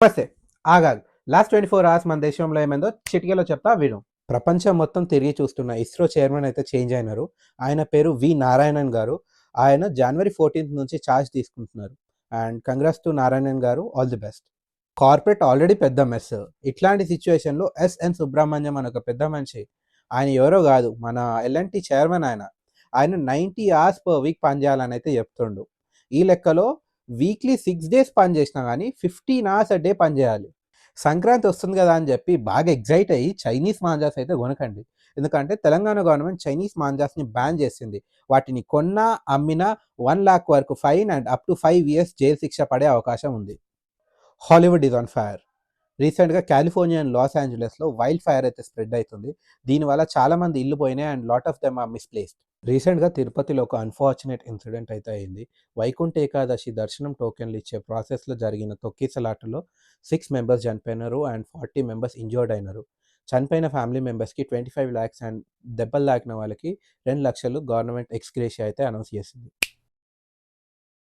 నమస్తే. ఆగాగు. Last 24 hours మన దేశంలో ఏమైందో చిటికెలో చెప్తా విను. ప్రపంచం మొత్తం తిరిగి చూస్తున్న ఇస్రో చైర్మన్ అయితే చేంజ్ అయినారు. ఆయన పేరు వి నారాయణన్ గారు. ఆయన జనవరి 14 నుంచి చార్జ్ తీసుకుంటున్నారు. అండ్ కంగ్రాట్స్ టు నారాయణన్ గారు. All the best. Corporate already పెద్ద మెస్. ఇట్లాంటి సిచ్యువేషన్‌లో ఎస్ఎన్ సుబ్రహ్మణ్యం అనే ఒక పెద్ద మనిషి. ఆయన ఎవరో గాదు. మన ఎల్&టీ చైర్మన్ ఆయన. ఆయన 90 అవర్స్ పర్ వీక్ పనిచేయాలని అయితే చెప్తుండు. ఈ లెక్కలో వీక్లీ 6 డేస్ పని చేసినా గానీ 15 అవర్స్ ఎ డే పని చేయాలి. సంక్రాంతి వస్తుంది కదా అని చెప్పి బాగా ఎక్సైట్ అయ్యి చైనీస్ మాంజాస్ అయితే కొనకండి. ఎందుకంటే తెలంగాణ గవర్నమెంట్ చైనీస్ మాంజాస్‌ని బ్యాన్ చేసింది. వాటిని కొన్నా, అమ్మినా 1,00,000 వరకు fine and up to 5 years jail శిక్ష పడే అవకాశం ఉంది. Hollywood is on fire. రీసెంట్‌గా కాలిఫోర్నియా అండ్ లాస్ ఏంజలస్‌లో వైల్డ్ ఫైర్ అయితే స్ప్రెడ్ అవుతుంది. దీనివల్ల చాలామంది ఇల్లు పోయినాయి and lot of them are misplaced. రీసెంట్‌గా తిరుపతిలో ఒక అన్‌ఫార్చునేట్ ఇన్సిడెంట్ అయితే అయింది. వైకుంఠ ఏకాదశి దర్శనం టోకెన్‌లు ఇచ్చే ప్రాసెస్‌లో జరిగిన తొక్కిసలాటలో 6 మెంబర్స్ చనిపోయినారు అండ్ 40 మెంబర్స్ ఇంజ్యూర్డ్ అయినారు. చనిపోయిన ఫ్యామిలీ మెంబర్స్‌కి 25 లాక్స్ అండ్ దెబ్బలు తాకిన వాళ్ళకి 2 లక్షలు గవర్నమెంట్ ఎక్స్ గ్రేషియా అయితే అనౌన్స్ చేసింది.